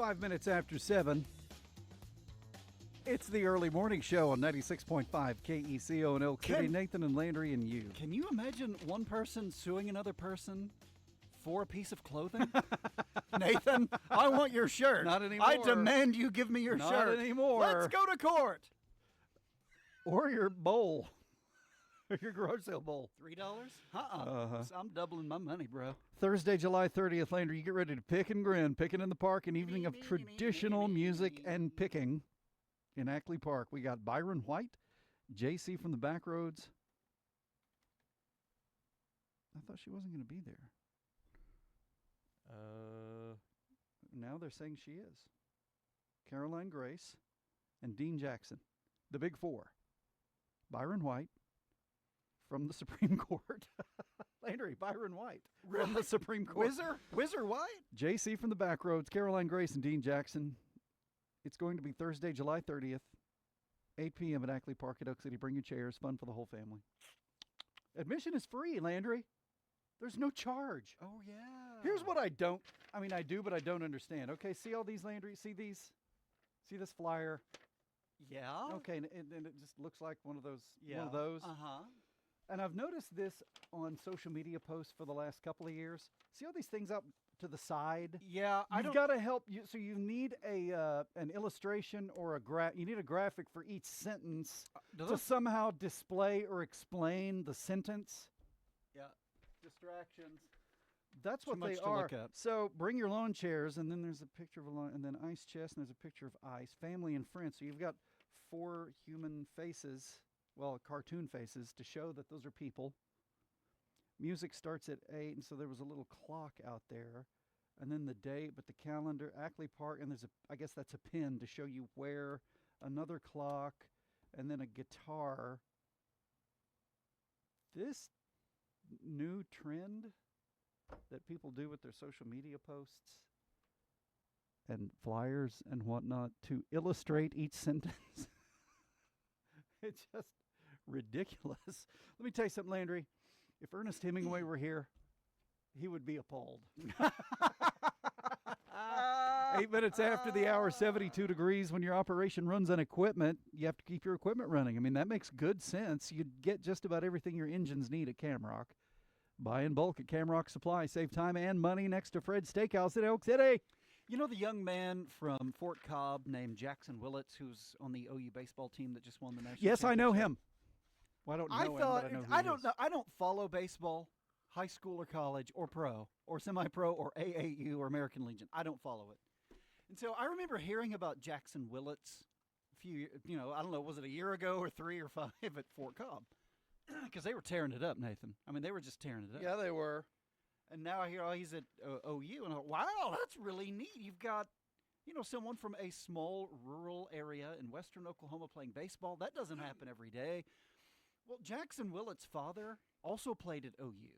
5 minutes after 7. It's the early morning show on 96.5 KECO in Elk City. Nathan and Landry and you. Can you imagine one person suing another person for a piece of clothing? Nathan, I want your shirt. Not anymore. I demand you give me your shirt. Not anymore. Let's go to court. Or your bowl. Or your garage sale bowl. $3? I'm doubling my money, bro. Thursday, July 30th, Landry, you get ready to pick and grin. Picking in the Park, an evening of traditional music and picking in Ackley Park. We got Byron White, JC from the Backroads. I thought she wasn't going to be there. Now they're saying she is. Caroline Grace and Dean Jackson. The Big Four. Byron White from the Supreme Court. Landry, Byron White from the Supreme Court. Whizzer White? JC from the Backroads, Caroline Grace and Dean Jackson. It's going to be Thursday, July 30th, 8 p.m. at Ackley Park at Oak City. Bring your chairs. Fun for the whole family. Admission is free, Landry. There's no charge. Oh, yeah. Here's what I do, but I don't understand. Okay, see all these, Landry? See these? See this flyer? Yeah. Okay, and it just looks like one of those. Yeah. One of those. Uh-huh. And I've noticed this on social media posts for the last couple of years. See all these things up to the side? Yeah, You've got to help you. So you need an illustration or you need a graphic for each sentence to somehow display or explain the sentence. Yeah. Distractions. That's what they are. So bring your lawn chairs, and then there's a picture of a lawn, and then ice chest, and there's a picture of ice, family and friends. So you've got 4 human faces, well, cartoon faces, to show that those are people. Music starts at 8, and so there was a little clock out there, and then the date, but the calendar, Ackley Park, and I guess that's a pin to show you where, another clock, and then a guitar. This new trend that people do with their social media posts and flyers and whatnot to illustrate each sentence. It's just ridiculous. Let me tell you something, Landry. If Ernest Hemingway were here, he would be appalled. 8 minutes after the hour, 72 degrees. When your operation runs on equipment, you have to keep your equipment running. I mean, that makes good sense. You'd get just about everything your engines need at Camrock. Buy in bulk at Camrock Supply. Save time and money next to Fred's Steakhouse in Elk City. You know the young man from Fort Cobb named Jackson Willits, who's on the OU baseball team that just won the national championship? Yes, I know him. Well, I don't know him, but I know who he is. I don't follow baseball, high school or college or pro or semi-pro or AAU or American Legion. I don't follow it. And so I remember hearing about Jackson Willits I don't know, was it a year ago or 3 or 5 at Fort Cobb? Because they were tearing it up, Nathan. I mean, they were just tearing it up. Yeah, they were. And now I hear, he's at OU. And I thought, wow, that's really neat. You've got, someone from a small rural area in western Oklahoma playing baseball. That doesn't happen every day. Well, Jackson Willits' father also played at OU.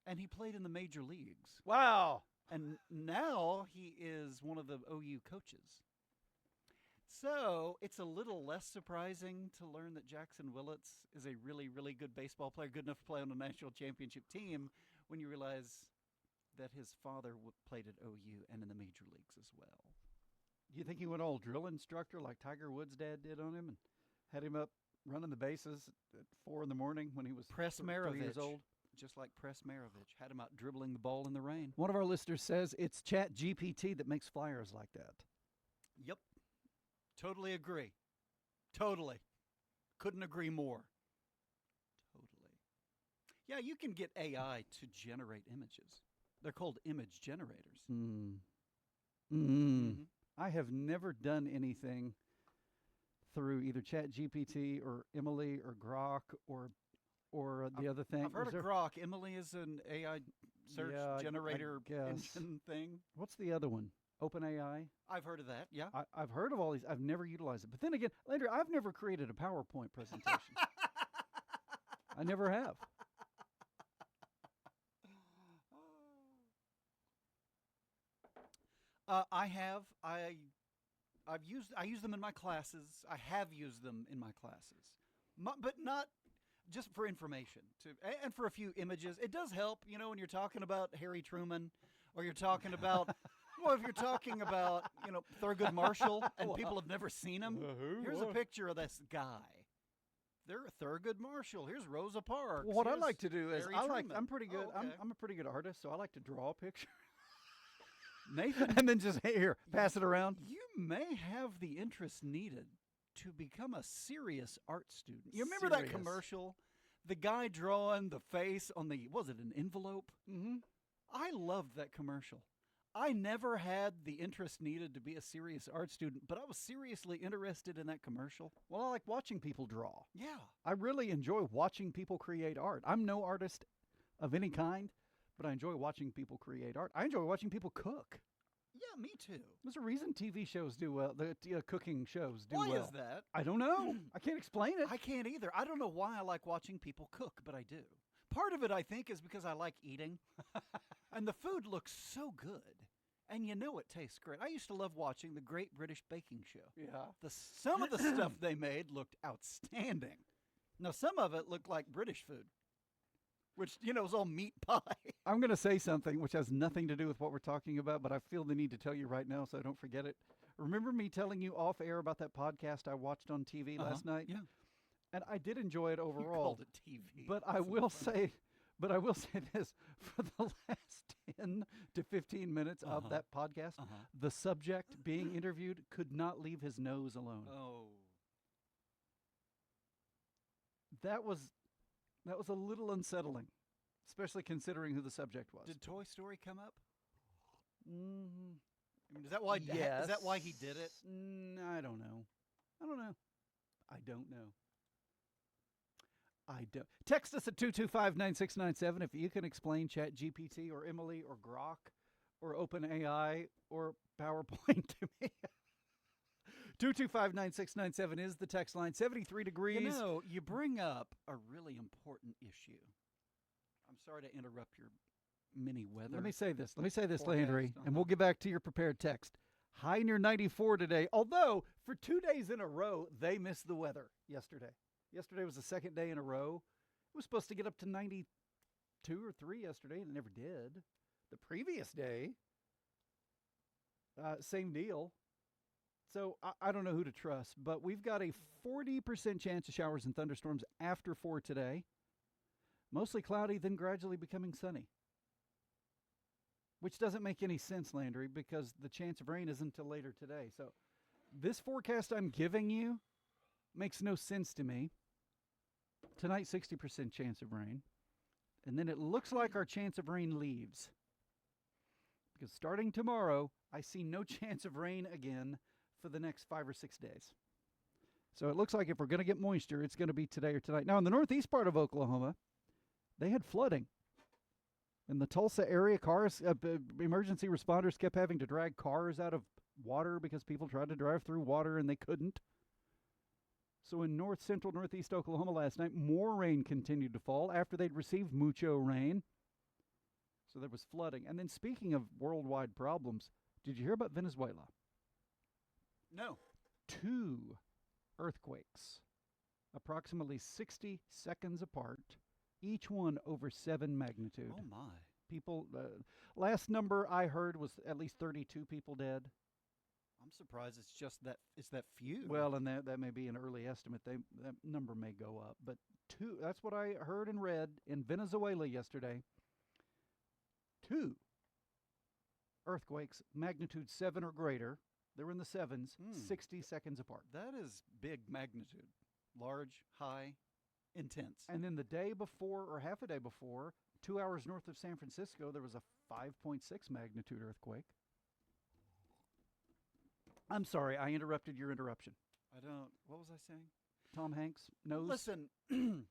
And he played in the major leagues. Wow. And now he is one of the OU coaches. So it's a little less surprising to learn that Jackson Willits is a really, really good baseball player, good enough to play on a national championship team, when you realize that his father played at OU and in the major leagues as well. You think he went all drill instructor like Tiger Woods' dad did on him and had him up running the bases at 4 in the morning when he was 3 years old? Just like Press Maravich, had him out dribbling the ball in the rain. One of our listeners says it's Chat GPT that makes flyers like that. Yep. Totally agree. Totally. Couldn't agree more. Totally. Yeah, you can get AI to generate images. They're called image generators. I have never done anything through either Chat GPT or Emily or Grok or the other thing. I've heard of Grok. Emily is an AI search generator engine thing. What's the other one? OpenAI? I've heard of that, yeah. I've heard of all these. I've never utilized it. But then again, Landry, I've never created a PowerPoint presentation. I never have. I have. I use them in my classes. I have used them in my classes, but not just for information and for a few images. It does help, when you're talking about Harry Truman, or you're talking about Well, if you're talking about, Thurgood Marshall and people have never seen him, here's a picture of this guy. They're Thurgood Marshall. Here's Rosa Parks. Well, what I like to do is I'm pretty good. Oh, okay. I'm a pretty good artist, so I like to draw a picture. Nathan, and then just pass it around. You may have the interest needed to become a serious art student. You remember that commercial? The guy drawing the face on was it an envelope? Mm-hmm. I loved that commercial. I never had the interest needed to be a serious art student, but I was seriously interested in that commercial. Well, I like watching people draw. Yeah. I really enjoy watching people create art. I'm no artist of any kind, but I enjoy watching people create art. I enjoy watching people cook. Yeah, me too. There's a reason TV shows do well. The cooking shows do well. Why is that? I don't know. I can't explain it. I can't either. I don't know why I like watching people cook, but I do. Part of it, I think, is because I like eating. And the food looks so good. And it tastes great. I used to love watching the Great British Baking Show. Yeah. Some of the stuff they made looked outstanding. Now, some of it looked like British food, which, was all meat pie. I'm going to say something which has nothing to do with what we're talking about, but I feel the need to tell you right now so I don't forget it. Remember me telling you off air about that podcast I watched on TV last night? Yeah. And I did enjoy it overall. You called it TV. But I will say this, for the last 10 to 15 minutes of that podcast, the subject being interviewed could not leave his nose alone. Oh. That was a little unsettling, especially considering who the subject was. Did Toy Story come up? Mm-hmm. I mean, is that why? Yes. Is that why he did it? I don't know. I don't. Text us at 225-9697 if you can explain ChatGPT or Emily or Grok or OpenAI or PowerPoint to me. 225-9697 is the text line. 73 degrees. You bring up a really important issue. I'm sorry to interrupt your mini weather. Let me say this, forecast. Landry, and we'll get back to your prepared text. High near 94 today, although for 2 days in a row, they missed the weather yesterday. Yesterday was the second day in a row. It was supposed to get up to 92 or 3 yesterday, and it never did. The previous day, same deal. So I don't know who to trust, but we've got a 40% chance of showers and thunderstorms after 4 today. Mostly cloudy, then gradually becoming sunny. Which doesn't make any sense, Landry, because the chance of rain isn't until later today. So this forecast I'm giving you makes no sense to me. Tonight, 60% chance of rain. And then it looks like our chance of rain leaves. Because starting tomorrow, I see no chance of rain again for the next 5 or 6 days. So it looks like if we're going to get moisture, it's going to be today or tonight. Now, in the northeast part of Oklahoma, they had flooding. In the Tulsa area, emergency responders kept having to drag cars out of water because people tried to drive through water and they couldn't. So in north central northeast Oklahoma last night, more rain continued to fall after they'd received mucho rain. So there was flooding. And then speaking of worldwide problems, did you hear about Venezuela? No. 2 earthquakes, approximately 60 seconds apart, each one over 7 magnitude. Oh, my. People, last number I heard was at least 32 people dead. I'm surprised it's that few. Well, and that may be an early estimate. That number may go up. But 2, that's what I heard and read in Venezuela yesterday. 2 earthquakes, magnitude 7 or greater. They were in the 7s, 60 seconds apart. That is big magnitude. Large, high, intense. And then the day before, or half a day before, 2 hours north of San Francisco, there was a 5.6 magnitude earthquake. I'm sorry, I interrupted your interruption. What was I saying? Tom Hanks knows. Listen.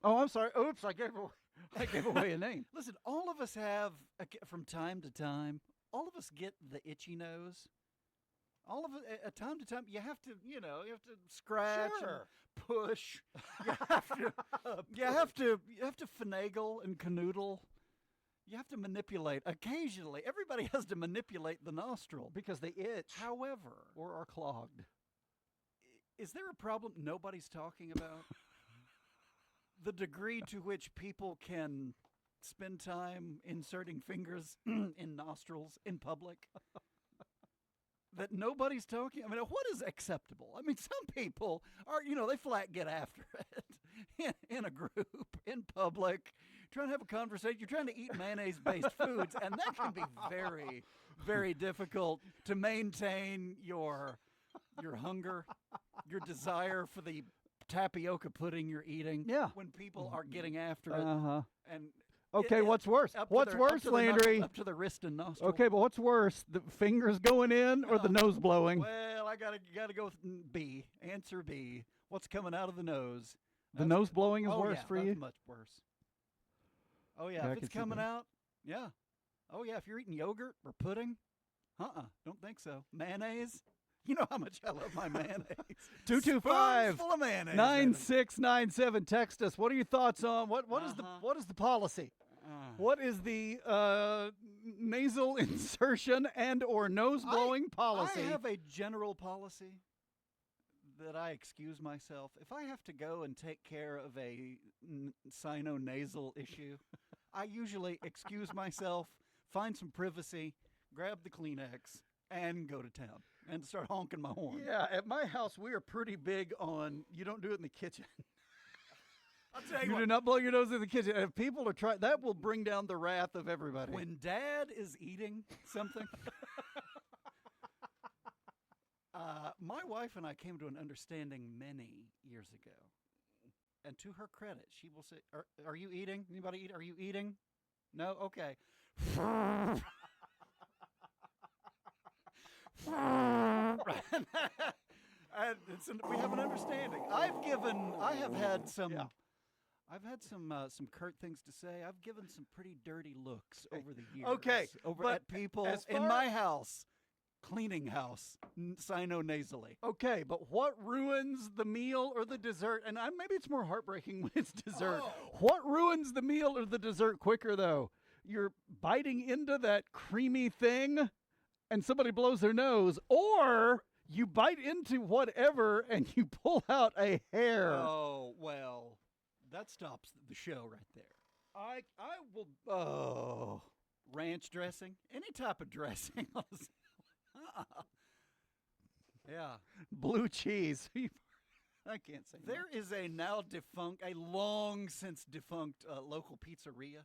Oh, I'm sorry. Oops, I gave away a name. Listen, all of us have, from time to time, all of us get the itchy nose. All of it, at time to time, you have to scratch and push. You have to finagle and canoodle. You have to manipulate. Occasionally, everybody has to manipulate the nostril. Because they itch. However, or are clogged. Is there a problem nobody's talking about? The degree to which people can spend time inserting fingers in nostrils in public. that nobody's talking? I mean, what is acceptable? I mean, some people are, they flat get after it in a group, in public, trying to have a conversation. You're trying to eat mayonnaise-based foods, and that can be very, very difficult to maintain your hunger, your desire for the tapioca pudding you're eating. Yeah. When people are getting after it. And okay, what's worse? What's worse, Landry? Up to the wrist and nostril. Okay, but what's worse? The fingers going in or the nose blowing? Well, I gotta go with B. Answer B. What's coming out of the nose? The nose blowing is worse for you? That's much worse. Oh, yeah. If it's coming out, yeah. Oh, yeah. If you're eating yogurt or pudding, don't think so. Mayonnaise. You know how much I love my mayonnaise. 225 full of mayonnaise. 9697. Text us. What are your thoughts on what is the policy? What is the nasal insertion and or nose blowing policy? I have a general policy that I excuse myself. If I have to go and take care of a sino-nasal issue, I usually excuse myself, find some privacy, grab the Kleenex, and go to town and start honking my horn. Yeah, at my house, we are pretty big on you don't do it in the kitchen. I'll tell you do not blow your nose in the kitchen. If people are trying, that will bring down the wrath of everybody. When Dad is eating something, my wife and I came to an understanding many years ago. And to her credit, she will say, are you eating? Anybody eat? Are you eating? No? Okay. We have an understanding. I've had some curt things to say. I've given some pretty dirty looks over the years. Okay, at people in my house, cleaning house, sino-nasally. Okay, but what ruins the meal or the dessert? And maybe it's more heartbreaking when it's dessert. Oh. What ruins the meal or the dessert quicker, though? You're biting into that creamy thing and somebody blows their nose, or you bite into whatever and you pull out a hair. Oh, well, that stops the show right there. I will, ranch dressing, any type of dressing. Yeah. Blue cheese. I can't say there is a long since defunct local pizzeria.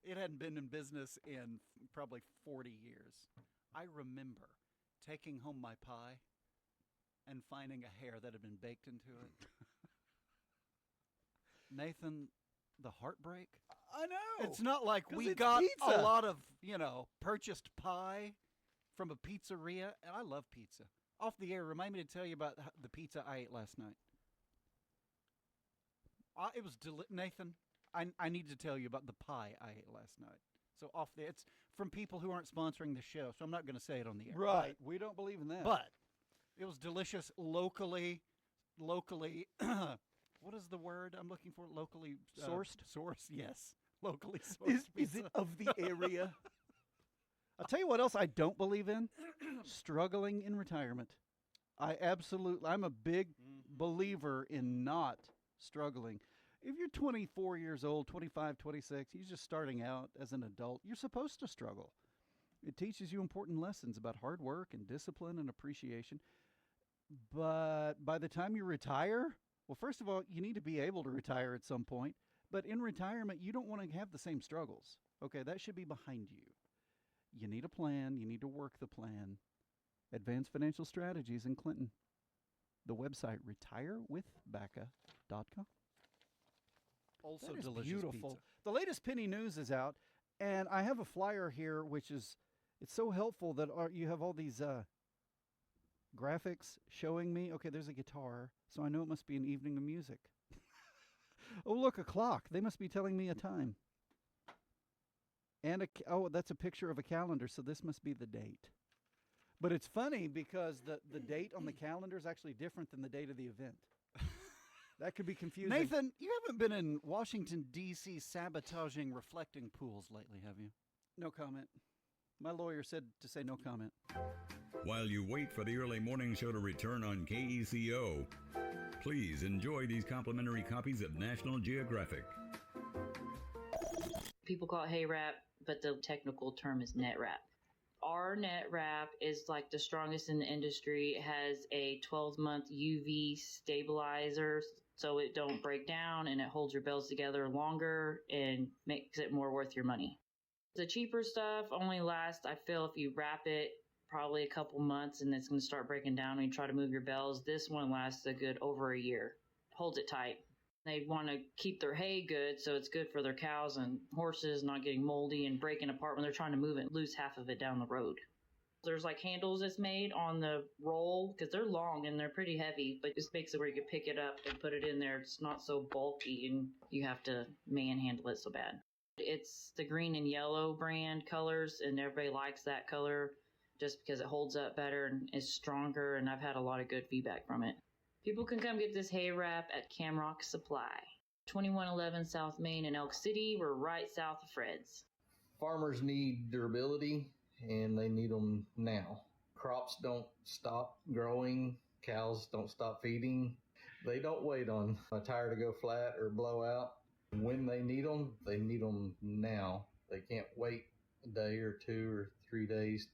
It hadn't been in business in probably 40 years. I remember taking home my pie and finding a hair that had been baked into it. Nathan, the heartbreak. I know. It's not like we got pizza. A lot of, purchased pie from a pizzeria, and I love pizza. Off the air, remind me to tell you about the pizza I ate last night. It was Nathan, I need to tell you about the pie I ate last night. So it's from people who aren't sponsoring the show, so I'm not going to say it on the air. Right. We don't believe in that. But it was delicious, locally, what is the word I'm looking for? Locally sourced? Sourced, yes. Locally sourced Is it of the area? I'll tell you what else I don't believe in. Struggling in retirement. I'm a big believer in not struggling. If you're 24 years old, 25, 26, you're just starting out as an adult, you're supposed to struggle. It teaches you important lessons about hard work and discipline and appreciation. But by the time you retire, well, first of all, you need to be able to retire at some point. But in retirement, you don't want to have the same struggles. Okay, that should be behind you. You need a plan. You need to work the plan. Advanced Financial Strategies in Clinton. The website, retirewithbacca.com. Also that is delicious beautiful. pizza. The latest Penny News is out, and I have a flyer here, it's so helpful that you have all these graphics showing me. Okay, there's a guitar, so I know it must be an evening of music. Oh, look, a clock. They must be telling me a time. And that's a picture of a calendar, so this must be the date. But it's funny because the date on the calendar is actually different than the date of the event. That could be confusing. Nathan, you haven't been in Washington, D.C. sabotaging reflecting pools lately, have you? No comment. My lawyer said to say no comment. While you wait for the early morning show to return on KECO, please enjoy these complimentary copies of National Geographic. People call it hay wrap, but the technical term is net wrap. Our net wrap is like the strongest in the industry. It has a 12-month UV stabilizer so it don't break down, and it holds your bells together longer and makes it more worth your money. The cheaper stuff only lasts, I feel, if you wrap it, probably a couple months, and it's going to start breaking down when you try to move your bells. This one lasts a good over a year. Holds it tight. They want to keep their hay good, so it's good for their cows and horses not getting moldy and breaking apart when they're trying to move it and lose half of it down the road. There's like handles that's made on the roll because they're long and they're pretty heavy, but this makes it where you can pick it up and put it in there. It's not so bulky and you have to manhandle it so bad. It's the green and yellow brand colors, and everybody likes that color just because it holds up better and is stronger, and I've had a lot of good feedback from it. People can come get this hay wrap at Camrock Supply, 2111 South Main in Elk City. We're right south of Fred's. Farmers need durability, and they need them now. Crops don't stop growing. Cows don't stop feeding. They don't wait on a tire to go flat or blow out. When they need them now. They can't wait a day or 2 or 3 days.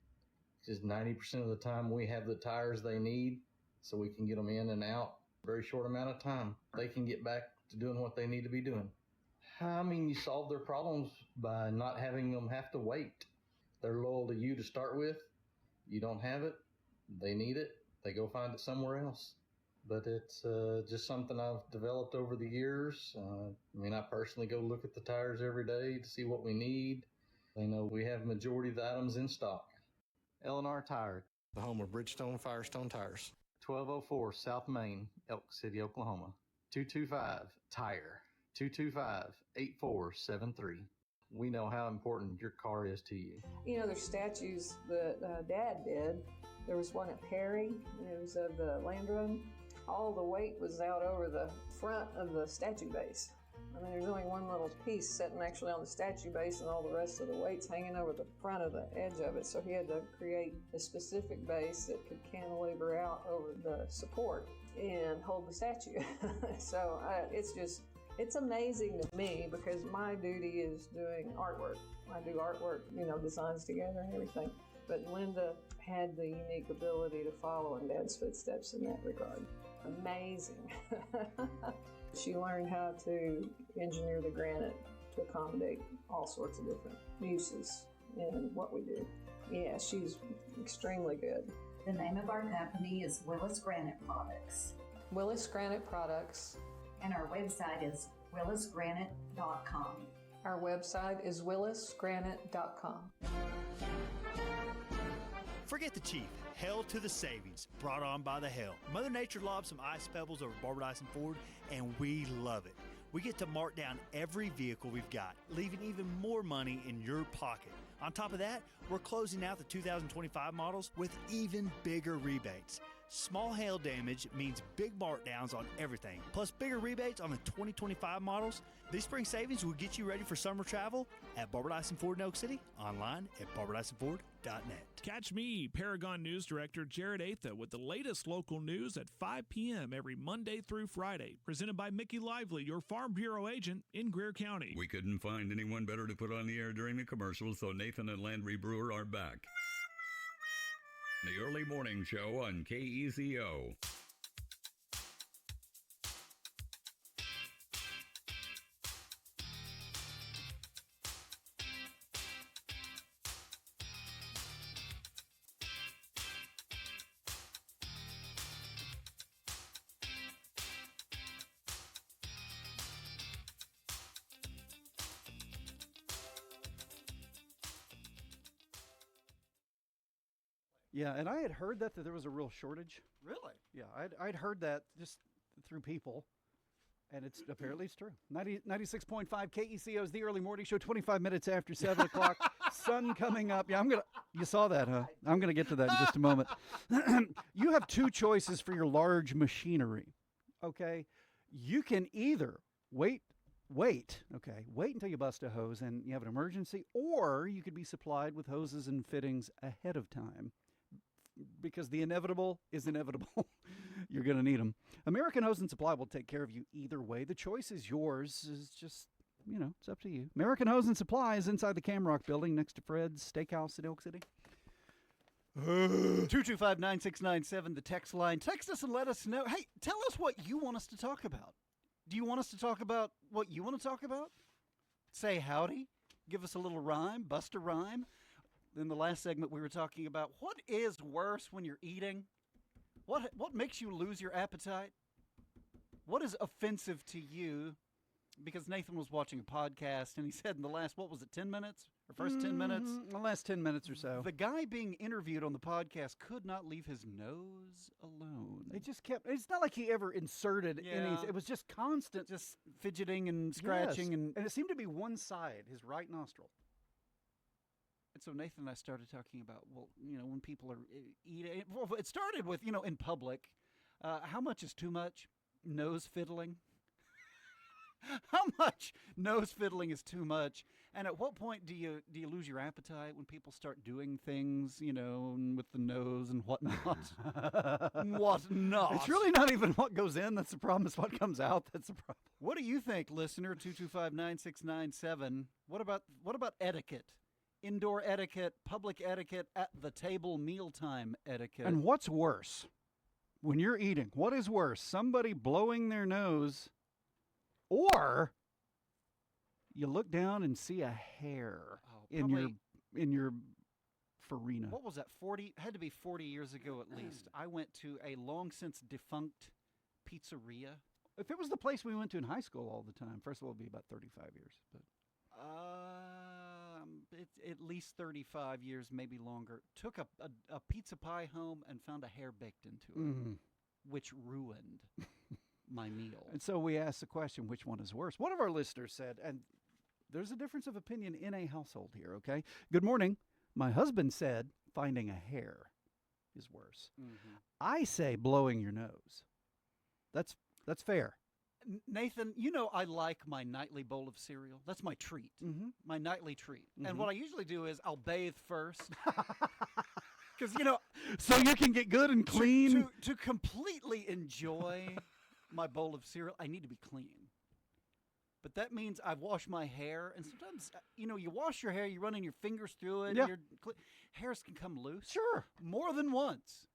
Just 90% of the time we have the tires they need, so we can get them in and out in a very short amount of time. They can get back to doing what they need to be doing. I mean, you solve their problems by not having them have to wait. They're loyal to you to start with. You don't have it, they need it, they go find it somewhere else. But it's just something I've developed over the years. I personally go look at the tires every day to see what we need. I know we have majority of the items in stock. L&R Tire, The home of Bridgestone Firestone Tires. 1204 South Main, Elk City, Oklahoma. 225-TIRE. 225-8473. We know how important your car is to you. You know, there's statues that Dad did. There was one at Perry. It was of the Land Run. All the weight was out over the front of the statue base. I mean, there's only one little piece sitting actually on the statue base, and all the rest of the weight's hanging over the front of the edge of it. So he had to create a specific base that could cantilever out over the support and hold the statue. So it's amazing to me because my duty is doing artwork. I do artwork, designs together and everything. But Linda had the unique ability to follow in Dad's footsteps in that regard. Amazing. She learned how to engineer the granite to accommodate all sorts of different uses in what we do. Yeah, she's extremely good. The name of our company is Willis Granite Products. Willis Granite Products. And our website is willisgranite.com. Our website is willisgranite.com. Forget the chief. Hell to the savings. Brought on by the hell. Mother Nature lobs some ice pebbles over Barbara Dyson Ford, and we love it. We get to mark down every vehicle we've got, leaving even more money in your pocket. On top of that, we're closing out the 2025 models with even bigger rebates. Small hail damage means big markdowns on everything, plus bigger rebates on the 2025 models. These spring savings will get you ready for summer travel at Barbara Dyson Ford in Elk City, online at barbaradysonford.net. Catch me, Paragon News Director Jared Atha, with the latest local news at 5 p.m. every Monday through Friday. Presented by Mickey Lively, your Farm Bureau agent in Greer County. We couldn't find anyone better to put on the air during the commercial, so Nathan and Landry Brewer are back. The Early Morning Show on KECO. Yeah, and I had heard that there was a real shortage. Really? Yeah, I'd heard that just through people, and apparently it's true. 96.5 KECO is the Early Morning Show, 25 minutes after 7 o'clock. Sun coming up. Yeah, you saw that, huh? I'm going to get to that in just a moment. You have two choices for your large machinery, okay? You can either wait until you bust a hose and you have an emergency, or you could be supplied with hoses and fittings ahead of time. Because the inevitable is inevitable. You're going to need them. American Hose and Supply will take care of you either way. The choice is yours. It's just, it's up to you. American Hose and Supply is inside the Camrock building next to Fred's Steakhouse at Elk City. 225-9697, the text line. Text us and let us know. Hey, tell us what you want us to talk about. Do you want us to talk about what you want to talk about? Say howdy. Give us a little rhyme. Bust a rhyme. In the last segment, we were talking about what is worse when you're eating. What makes you lose your appetite? What is offensive to you? Because Nathan was watching a podcast, and he said in the last, 10 minutes? Or first 10 minutes? The last 10 minutes or so. The guy being interviewed on the podcast could not leave his nose alone. It just kept, it's not like he ever inserted any, it was just constant. Just fidgeting and scratching. Yes. And it seemed to be one side, his right nostril. And so Nathan and I started talking about, when people are eating, it started with, in public, how much is too much? Nose fiddling. How much nose fiddling is too much? And at what point do you lose your appetite when people start doing things, with the nose and whatnot? Whatnot? It's really not even what goes in that's the problem. It's what comes out that's the problem. What do you think, listener? 225-9697. What about etiquette? Indoor etiquette, public etiquette, at the table, mealtime etiquette. And what's worse when you're eating? What is worse? Somebody blowing their nose, or you look down and see a hair in your farina. What was that? 40? Had to be 40 years ago at least. I went to a long since defunct pizzeria. If it was the place we went to in high school all the time, first of all, it'd be about 35 years. But it's at least 35 years, maybe longer. Took a pizza pie home and found a hair baked into it, which ruined my meal. And so we asked the question, which one is worse? One of our listeners said, and there's a difference of opinion in a household here, okay? Good morning. My husband said finding a hair is worse. Mm-hmm. I say blowing your nose. That's fair. Nathan, I like my nightly bowl of cereal. That's my treat, my nightly treat. Mm-hmm. And what I usually do is I'll bathe first. Because, so you can get good and clean. To completely enjoy my bowl of cereal, I need to be clean. But that means I've washed my hair. And sometimes, you wash your hair, you run your fingers through it. Yeah. And hairs can come loose. Sure. More than once.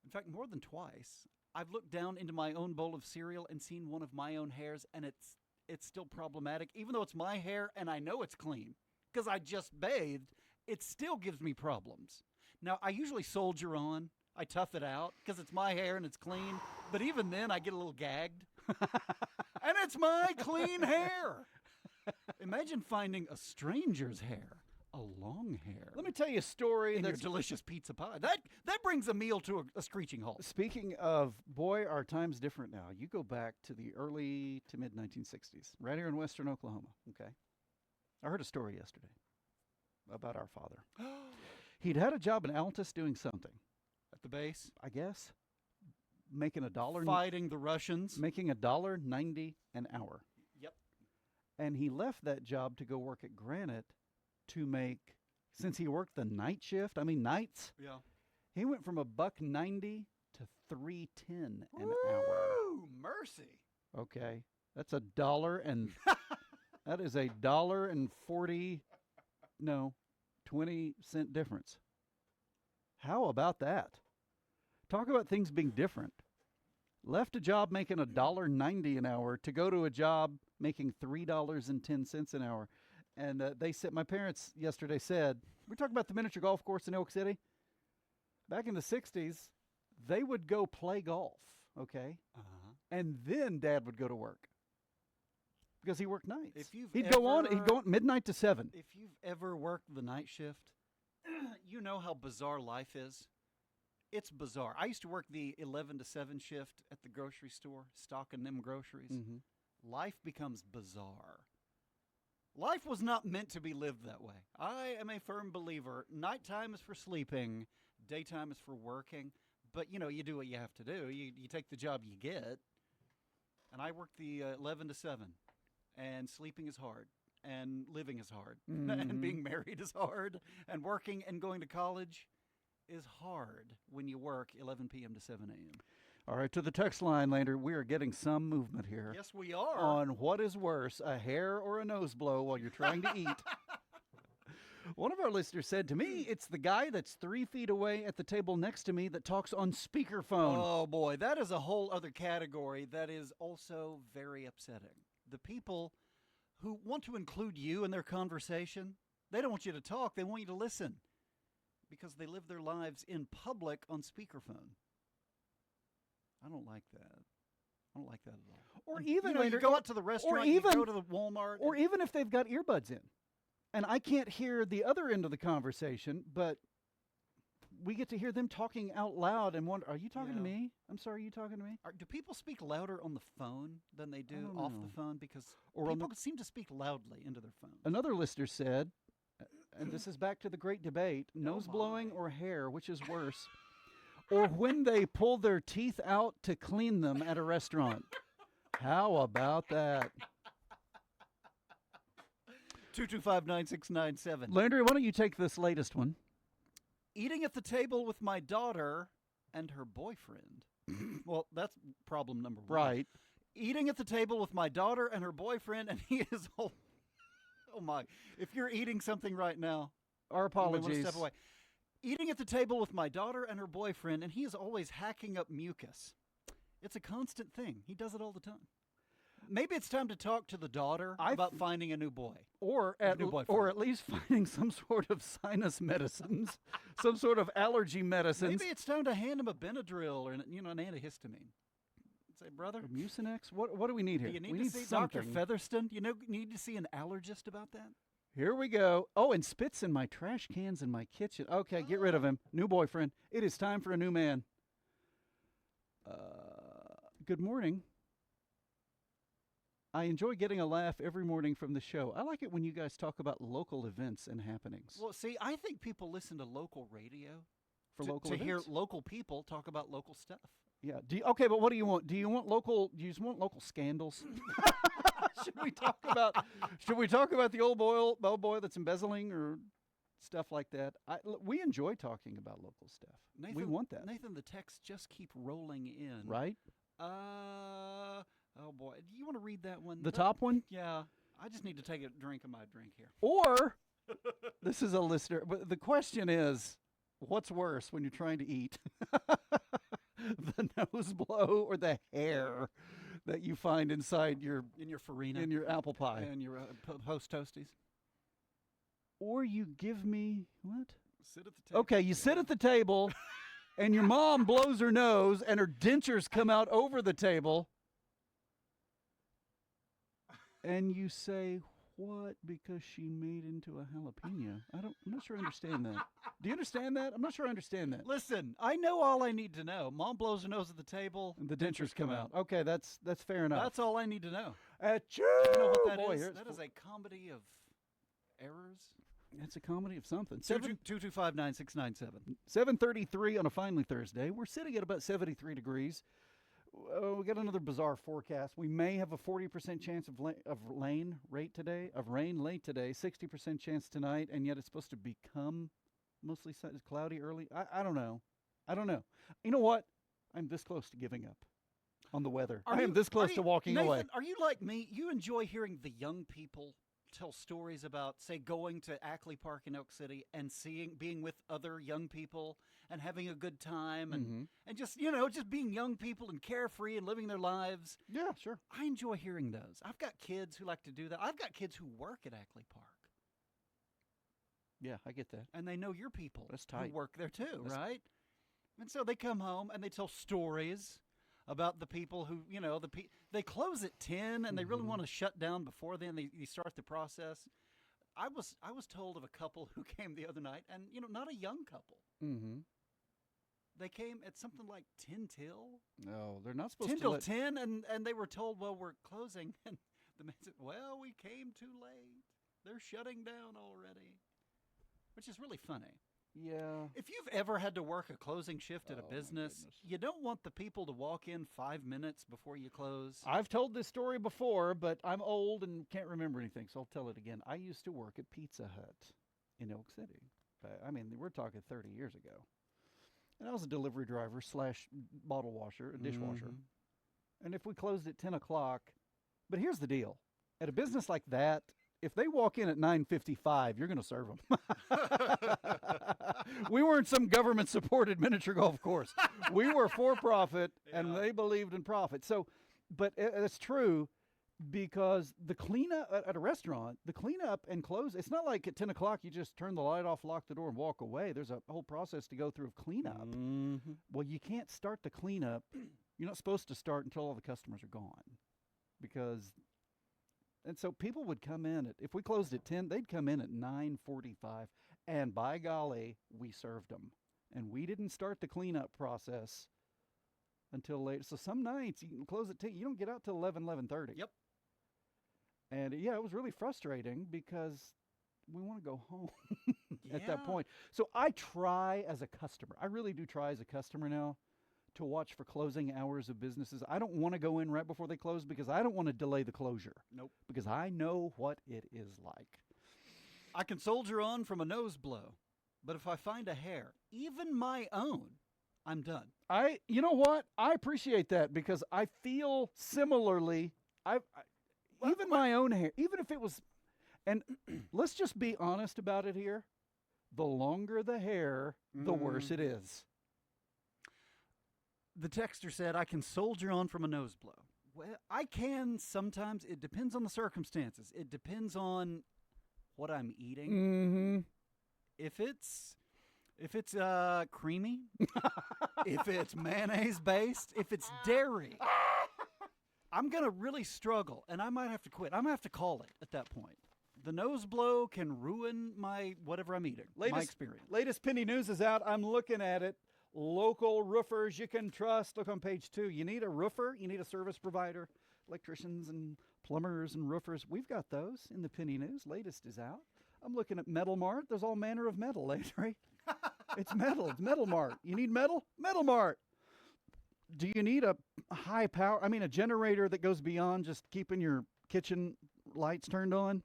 In fact, more than twice. I've looked down into my own bowl of cereal and seen one of my own hairs, and it's still problematic. Even though it's my hair and I know it's clean because I just bathed, it still gives me problems. Now, I usually soldier on. I tough it out because it's my hair and it's clean. But even then, I get a little gagged. And it's my clean hair. Imagine finding a stranger's hair. A long hair. Let me tell you a story. And your delicious pizza pie. That brings a meal to a screeching halt. Speaking of, boy, our time's different now. You go back to the early to mid-1960s, right here in western Oklahoma, okay? I heard a story yesterday about our father. He'd had a job in Altus doing something. At the base? I guess. Making $1. Fighting the Russians. Making $1.90 an hour. Yep. And he left that job to go work at Granite to make, since he worked the night shift, nights. Yeah. He went from $1.90 to $3.10 an hour. Ooh, mercy. Okay, that's $1 and that is $1.20 difference. How about that? Talk about things being different. Left a job making $1.90 an hour to go to a job making $3.10 an hour. And they said, my parents yesterday said, we're talking about the miniature golf course in Elk City. Back in the 60s, they would go play golf, okay? Uh-huh. And then Dad would go to work because he worked nights. He'd go on midnight to 7. If you've ever worked the night shift, you know how bizarre life is. It's bizarre. I used to work the 11 to 7 shift at the grocery store, stocking them groceries. Mm-hmm. Life becomes bizarre. Life was not meant to be lived that way. I am a firm believer. Nighttime is for sleeping. Daytime is for working. But, you do what you have to do. You take the job you get. And I work the 11 to 7. And sleeping is hard. And living is hard. Mm-hmm. And being married is hard. And working and going to college is hard when you work 11 p.m. to 7 a.m. All right, to the text line, Lander, we are getting some movement here. Yes, we are. On what is worse, a hair or a nose blow while you're trying to eat. One of our listeners said to me, it's the guy that's 3 feet away at the table next to me that talks on speakerphone. Oh, boy. That is a whole other category that is also very upsetting. The people who want to include you in their conversation, they don't want you to talk. They want you to listen because they live their lives in public on speakerphone. I don't like that. I don't like that at all. Or even you go out to the restaurant, you go to the Walmart. Or even if they've got earbuds in. And I can't hear the other end of the conversation, but we get to hear them talking out loud and wonder, are you talking to me? I'm sorry, are you talking to me? Do people speak louder on the phone than they do off the phone? Because or people seem to speak loudly into their phones. Another listener said, and this is back to the great debate, nose blowing or hair, which is worse? Or when they pull their teeth out to clean them at a restaurant. How about that? 225-9697. Landry, why don't you take this latest one? Eating at the table with my daughter and her boyfriend. Well, that's problem number one. Right. Eating at the table with my daughter and her boyfriend, and he is oh my. If you're eating something right now, our apologies. Step away. Eating at the table with my daughter and her boyfriend, and he is always hacking up mucus. It's a constant thing. He does it all the time. Maybe it's time to talk to the daughter about finding a new boy. Or at least finding some sort of sinus medicines, some sort of allergy medicines. Maybe it's time to hand him a Benadryl or an antihistamine. Say, brother, Mucinex. What do we need here? Do you need we to need see something. Dr. Featherston? You need to see an allergist about that? Here we go. Oh, and spits in my trash cans in my kitchen. Okay, get rid of him. New boyfriend. It is time for a new man. Good morning. I enjoy getting a laugh every morning from the show. I like it when you guys talk about local events and happenings. Well, see, I think people listen to local radio to hear local people talk about local stuff. Yeah. Okay, but what do you want? Do you just want local scandals? Should we talk about the old boy that's embezzling or stuff like that? We enjoy talking about local stuff. Nathan, we want that. Nathan, the texts just keep rolling in. Right? Oh boy, do you want to read that one? The top one? Yeah. I just need to take a drink of my drink here. Or this is a listener, but the question is, what's worse when you're trying to eat? The nose blow or the hair that you find inside your farina, in your apple pie, and your post toasties? Or you give me what? Sit at the table. Okay, you sit at the table, and your mom blows her nose, and her dentures come out over the table, and you say, "What?" Because she made into a jalapeno. I'm not sure I understand that. Do you understand that? I'm not sure I understand that. Listen, I know all I need to know. Mom blows her nose at the table, and the dentures come out. Okay, that's fair enough. That's all I need to know. Achoo! You know what that is? That is a comedy of errors. It's a comedy of something. 225-9697. 7:33 on a finally Thursday. We're sitting at about 73 degrees. We got another bizarre forecast. We may have a 40% chance of rain late today, 60% chance tonight, and yet it's supposed to become mostly cloudy early. I don't know. You know what? I'm this close to giving up on the weather. I am this close to walking away. Are you like me? You enjoy hearing the young people tell stories about, say, going to Ackley Park in Elk City and being with other young people and having a good time and just being young people and carefree and living their lives. Yeah, sure. I enjoy hearing those. I've got kids who like to do that. I've got kids who work at Ackley Park. Yeah, I get that. And they know your people. That's tight. Who work there too, right? And so they come home and they tell stories about the people who, they close at 10 and they really want to shut down before then. They start the process. I was told of a couple who came the other night, and not a young couple. Mm-hmm. They came at something like 10 till. No, they're not supposed 10 to. 10 and they were told, well, we're closing, and the man said, well, we came too late. They're shutting down already, which is really funny. Yeah. If you've ever had to work a closing shift at a business, you don't want the people to walk in 5 minutes before you close. I've told this story before, but I'm old and can't remember anything, so I'll tell it again. I used to work at Pizza Hut in Elk City. We're talking 30 years ago. And I was a delivery driver / bottle washer, a dishwasher. And if we closed at 10 o'clock, but here's the deal. At a business like that, if they walk in at 9:55, you're going to serve them. We weren't some government-supported miniature golf course. We were for-profit, and they believed in profit. So, but it's true because the cleanup at a restaurant, the cleanup and close, it's not like at 10 o'clock you just turn the light off, lock the door, and walk away. There's a whole process to go through of cleanup. Mm-hmm. Well, you can't start the cleanup. You're not supposed to start until all the customers are gone because... And so people would come in if we closed at 10, they'd come in at 9:45, and by golly, we served them. And we didn't start the cleanup process until late. So some nights you can close at 10, you don't get out till 11:30. Yep. And yeah, it was really frustrating because we want to go home at that point. So I try as a customer. I really do try as a customer now to watch for closing hours of businesses. I don't want to go in right before they close because I don't want to delay the closure. Nope. Because I know what it is like. I can soldier on from a nose blow, but if I find a hair, even my own, I'm done. You know what? I appreciate that because I feel similarly. Even my own hair, even if it was, and let's just be honest about it here. The longer the hair, the worse it is. The texter said, I can soldier on from a nose blow. Well, I can sometimes. It depends on the circumstances. It depends on what I'm eating. Mm-hmm. If it's creamy, if it's mayonnaise-based, if it's dairy, I'm going to really struggle, and I might have to quit. I'm going to have to call it at that point. The nose blow can ruin my whatever I'm eating, my experience. Latest penny news is out. I'm looking at it. Local roofers you can trust. Look on page 2. You need a roofer. You need a service provider. Electricians and plumbers and roofers. We've got those in the penny news. Latest is out. I'm looking at Metal Mart. There's all manner of metal, Landry. It's metal. It's Metal Mart. You need metal? Metal Mart. Do you need a high power, a generator that goes beyond just keeping your kitchen lights turned on?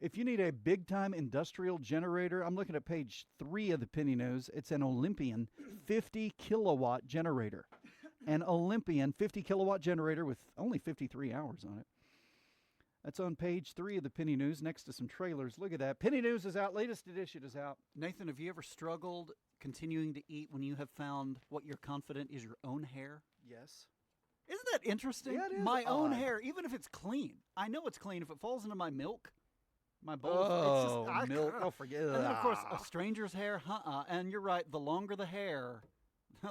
If you need a big-time industrial generator, I'm looking at page 3 of the Penny News. It's an Olympian 50-kilowatt generator. An Olympian 50-kilowatt generator with only 53 hours on it. That's on page 3 of the Penny News next to some trailers. Look at that. Penny News is out. Latest edition is out. Nathan, have you ever struggled continuing to eat when you have found what you're confident is your own hair? Yes. Isn't that interesting? Yeah, it is my own odd. hair, even if it's clean. I know it's clean. If it falls into my milk, my bowl, Oh, milk. Oh, forget it. And then, of course, a stranger's hair, And you're right. The longer the hair,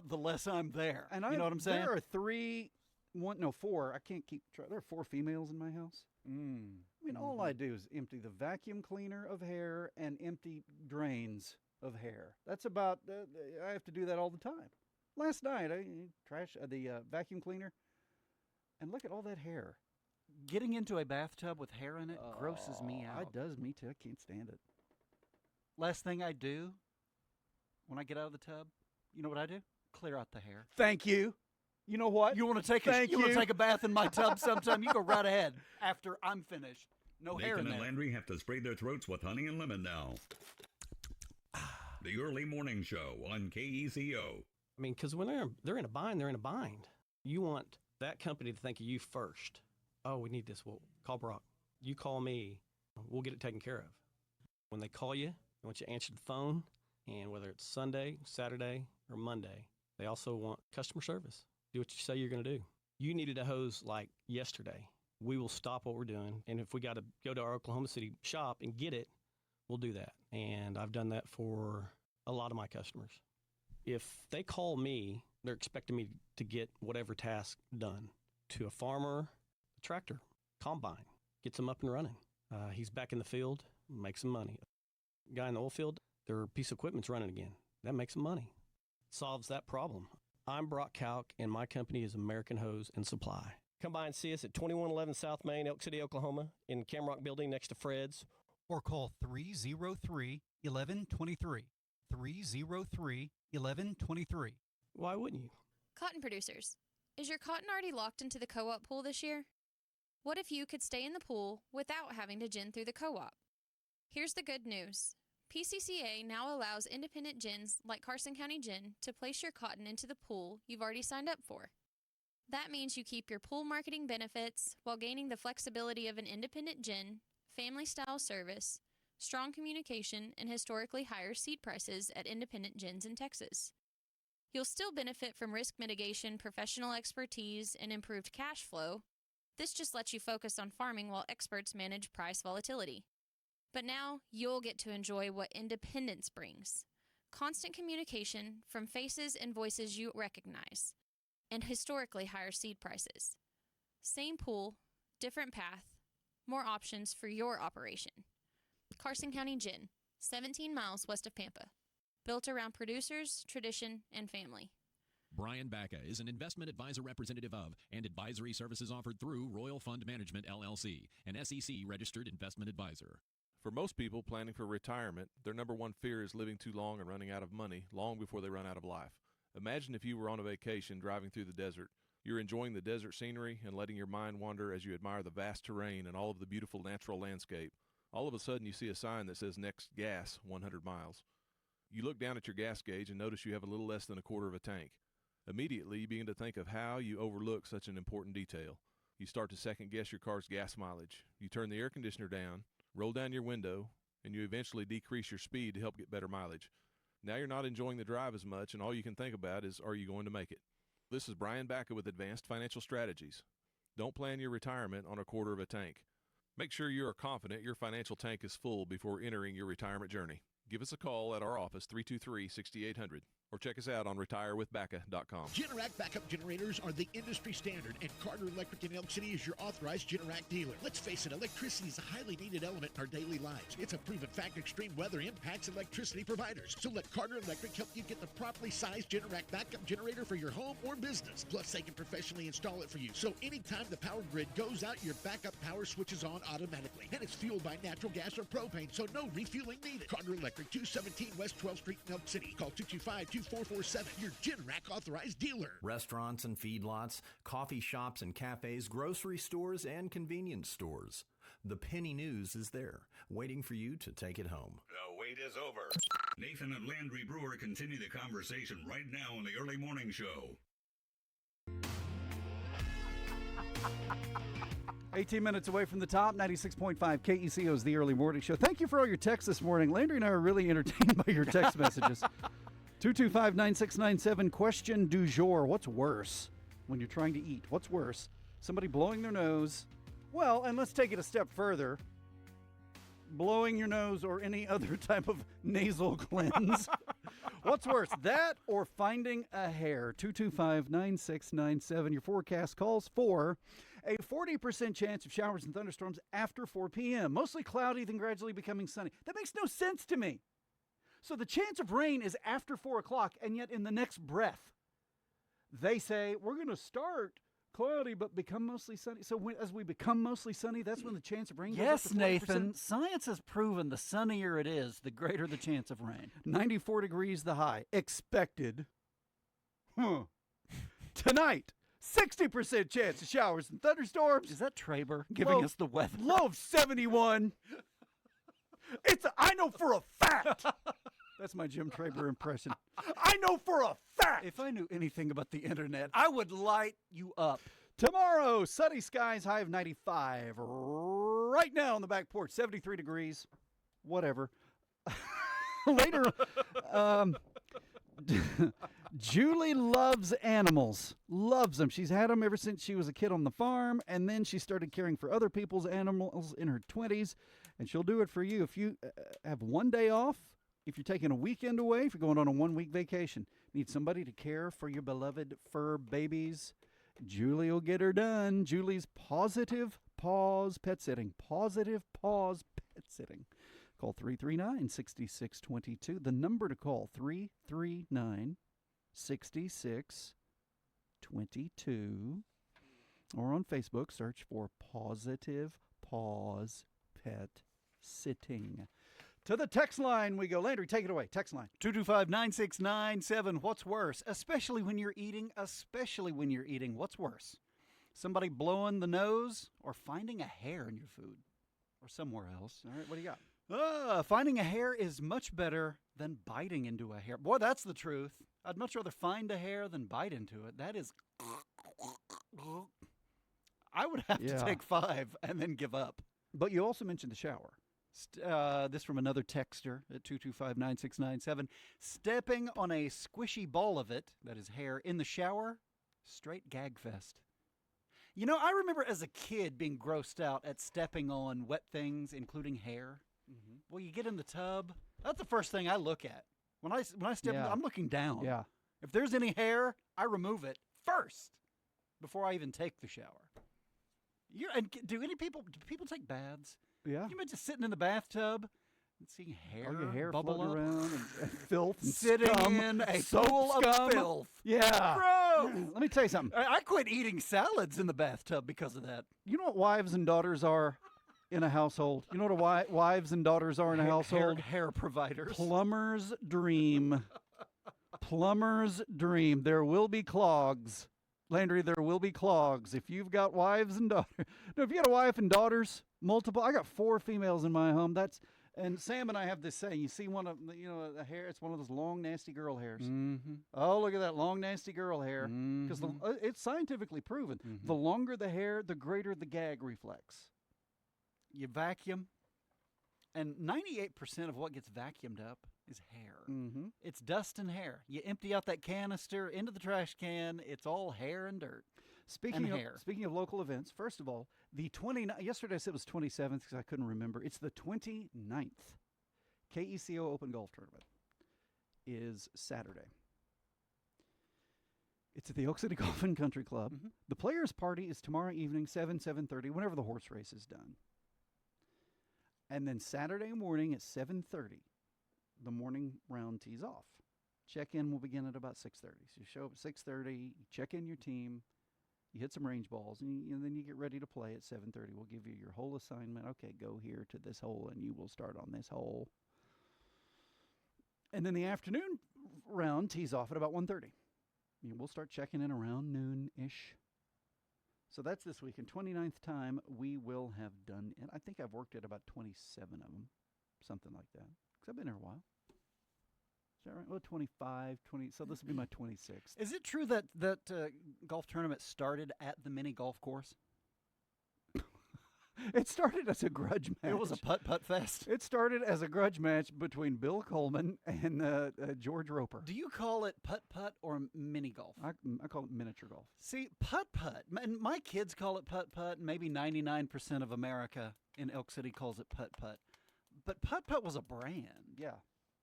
the less I'm there. And you know what I'm saying? There are 4. I can't keep track. There are 4 females in my house. All I do is empty the vacuum cleaner of hair and empty drains of hair. That's about, I have to do that all the time. Last night, I trashed the vacuum cleaner, and look at all that hair. Getting into a bathtub with hair in it grosses me out. It does me too. I can't stand it. Last thing I do when I get out of the tub, you know what I do? Clear out the hair. Thank you. You know what? You want to take a bath in my tub sometime? You go right ahead after I'm finished. No hair in Nathan there. and Landry have to spray their throats with honey and lemon now. The early morning show on KECO. Because when they're in a bind, they're in a bind. You want that company to think of you first. Oh, we need this. Well, call Brock. You call me. We'll get it taken care of. When they call you, they want you to answer the phone. And whether it's Sunday, Saturday, or Monday, they also want customer service. Do what you say you're going to do. You needed a hose like yesterday. We will stop what we're doing. And if we got to go to our Oklahoma City shop and get it, we'll do that. And I've done that for a lot of my customers. If they call me, they're expecting me to get whatever task done. To a farmer, a tractor, combine, gets them up and running. He's back in the field, makes some money. Guy in the oil field, their piece of equipment's running again. That makes some money. Solves that problem. I'm Brock Kalk, and my company is American Hose and Supply. Come by and see us at 2111 South Main, Elk City, Oklahoma, in Camrock Building next to Fred's. Or call 303-1123. 303-1123. Why wouldn't you? Cotton producers, is your cotton already locked into the co-op pool this year? What if you could stay in the pool without having to gin through the co-op? Here's the good news. PCCA now allows independent gins like Carson County Gin to place your cotton into the pool you've already signed up for. That means you keep your pool marketing benefits while gaining the flexibility of an independent gin, family-style service, strong communication, and historically higher seed prices at independent gyms in Texas. You'll still benefit from risk mitigation, professional expertise, and improved cash flow. This just lets you focus on farming while experts manage price volatility. But now you'll get to enjoy what independence brings. Constant communication from faces and voices you recognize, and historically higher seed prices. Same pool, different path, more options for your operation. Carson County Gin, 17 miles west of Pampa. Built around producers, tradition, and family. Brian Bacca is an investment advisor representative of and advisory services offered through Royal Fund Management, LLC, an SEC-registered investment advisor. For most people planning for retirement, their number one fear is living too long and running out of money long before they run out of life. Imagine if you were on a vacation driving through the desert. You're enjoying the desert scenery and letting your mind wander as you admire the vast terrain and all of the beautiful natural landscape. All of a sudden you see a sign that says next gas 100 miles. You look down at your gas gauge and notice you have a little less than a quarter of a tank. Immediately you begin to think of how you overlook such an important detail. You start to second guess your car's gas mileage. You turn the air conditioner down, roll down your window, and you eventually decrease your speed to help get better mileage. Now you're not enjoying the drive as much, and all you can think about is, are you going to make it? This is Brian Bacca with Advanced Financial Strategies. Don't plan your retirement on a quarter of a tank. Make sure you are confident your financial tank is full before entering your retirement journey. Give us a call at our office, 323-6800, or check us out on retirewithbacca.com. Generac backup generators are the industry standard, and Carter Electric in Elk City is your authorized Generac dealer. Let's face it, electricity is a highly needed element in our daily lives. It's a proven fact extreme weather impacts electricity providers. So let Carter Electric help you get the properly sized Generac backup generator for your home or business. Plus, they can professionally install it for you. So anytime the power grid goes out, your backup power switches on automatically. And it's fueled by natural gas or propane, so no refueling needed. Carter Electric, 217 West 12th Street in Elk City. Call 225-2447, your Generac authorized dealer. Restaurants and feedlots, coffee shops and cafes, grocery stores and convenience stores. The Penny News is there, waiting for you to take it home. The wait is over. Nathan and Landry Brewer continue the conversation right now on the Early Morning Show. 18 minutes away from the top, 96.5 KECO is the Early Morning Show. Thank you for all your texts this morning. Landry and I are really entertained by your text messages. 225-9697, question du jour. What's worse when you're trying to eat? What's worse? Somebody blowing their nose. Well, and let's take it a step further. Blowing your nose or any other type of nasal cleanse. What's worse, that or finding a hair? 225-9697. Your forecast calls for a 40% chance of showers and thunderstorms after 4 p.m. Mostly cloudy, then gradually becoming sunny. That makes no sense to me. So the chance of rain is after 4 o'clock, and yet in the next breath, they say, we're going to start cloudy but become mostly sunny. So as we become mostly sunny, that's when the chance of rain goes up to 40%? Nathan. Science has proven the sunnier it is, the greater the chance of rain. 94 degrees the high. Expected. Tonight, 60% chance of showers and thunderstorms. Is that Traber giving us the weather? Low of 71. I know for a fact. That's my Jim Traber impression. I know for a fact. If I knew anything about the internet, I would light you up. Tomorrow, sunny skies, high of 95. Right now on the back porch, 73 degrees. Whatever. Later, Julie loves animals. Loves them. She's had them ever since she was a kid on the farm, and then she started caring for other people's animals in her 20s, and she'll do it for you. If you have one day off, if you're taking a weekend away, if you're going on a one-week vacation, need somebody to care for your beloved fur babies, Julie will get her done. Julie's Positive Paws Pet Sitting. Positive Paws Pet Sitting. Call 339-6622. The number to call, 339-6622. Or on Facebook, search for Positive Paws Pet Sitting. To the text line we go. Landry, take it away. Text line. 225-9697. What's worse? Especially when you're eating. What's worse? Somebody blowing the nose or finding a hair in your food or somewhere else? All right, what do you got? Finding a hair is much better than biting into a hair. Boy, that's the truth. I'd much rather find a hair than bite into it. That is... I would have to take 5 and then give up. But you also mentioned the shower. This from another texter at 225-9697. Stepping on a squishy ball of it, that is hair, in the shower, straight gag fest. You know, I remember as a kid being grossed out at stepping on wet things, including hair. Mm-hmm. Well, you get in the tub. That's the first thing I look at. When I step in, I'm looking down. Yeah. If there's any hair, I remove it first before I even take the shower. Do people take baths? Yeah. Can you imagine sitting in the bathtub and seeing hair, bubble floating around and filth and sitting scum, in a soap pool scum. of filth? Yeah. Gross. Let me tell you something. I quit eating salads in the bathtub because of that. You know what wives and daughters are in a household? You know what wives and daughters are in a household? Hair providers. Plumber's dream. Plumber's dream. There will be clogs. Landry, there will be clogs. If you've got wives and daughters. No, if you got a wife and daughters, multiple. I got 4 females in my home. And Sam and I have this saying. You see one of the hair. It's one of those long, nasty girl hairs. Mm-hmm. Oh, look at that long, nasty girl hair. Because it's scientifically proven. Mm-hmm. The longer the hair, the greater the gag reflex. You vacuum, and 98% of what gets vacuumed up is hair. Mm-hmm. It's dust and hair. You empty out that canister into the trash can. It's all hair and dirt. Speaking of local events, first of all, yesterday I said it was 27th because I couldn't remember. It's the 29th. KECO Open Golf Tournament is Saturday. It's at the Oak City Golf and Country Club. Mm-hmm. The players' party is tomorrow evening, 7:30, whenever the horse race is done. And then Saturday morning at 7:30, the morning round tees off. Check-in will begin at about 6:30. So you show up at 6:30, you check in your team, you hit some range balls, and then you get ready to play at 7:30. We'll give you your hole assignment. Okay, go here to this hole, and you will start on this hole. And then the afternoon round tees off at about 1:30. We'll start checking in around noon-ish. So that's this week. In 29th time, we will have done it. I think I've worked at about 27 of them, something like that, because I've been here a while. Is that right? Well, 25, 20. So this will be my 26th. Is it true that golf tournament started at the mini golf course? It started as a grudge match. It was a putt-putt fest. It started as a grudge match between Bill Coleman and George Roper. Do you call it putt-putt or mini golf? I call it miniature golf. See, putt-putt, and my kids call it putt-putt, and maybe 99% of America in Elk City calls it putt-putt. But putt-putt was a brand. Yeah.